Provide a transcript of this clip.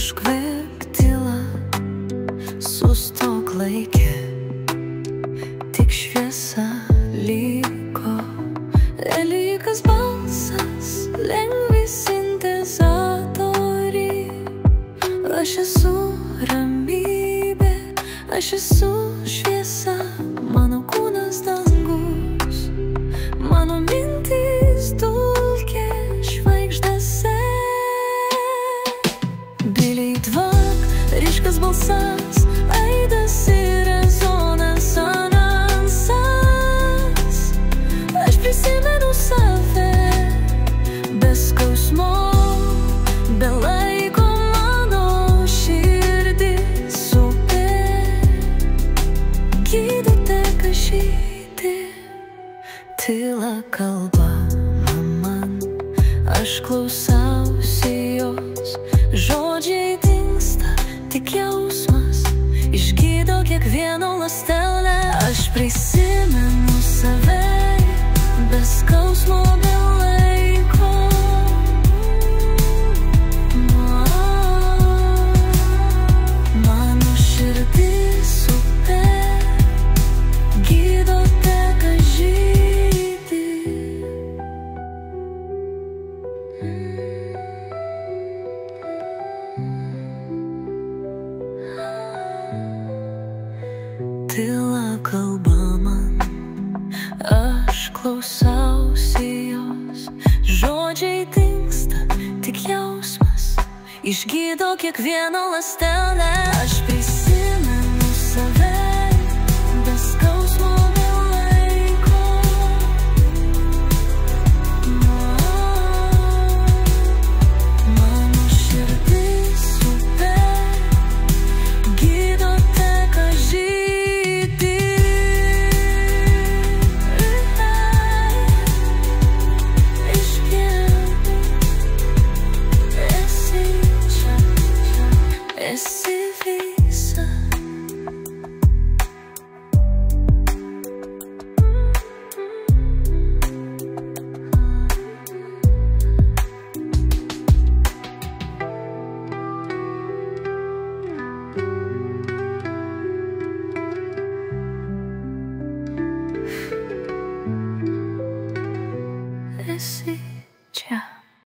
Užkvėpk tyla, sustok laike, tik šviesa liko. Dalykas balsas, lengvi sintezatoriai. Aš esu ramybė, aš esu šviesa, mano kūnas dangus, mano mintys dulkė žvaigždėse. Giliai tvark, ryškas balsas, aidas ir rezonansas. Aš prisimenu save, be skausmo, be laiko mano širdis upė. Gydo teka žydė, tyla kalba man, aš klausausi jos. Žodžiai dingsta, tik jausmas išgydo kiekvieno ląstelę. Aš prisimenu save, be skausmo, be laiko. Mano širdis upė, gydo teka žydė. Tyla kalba man, aš klausausi jos. Žodžiai dingsta, tik jausmas išgydo kiekvieno ląstelę. Aš prisimenu save, be skausmo.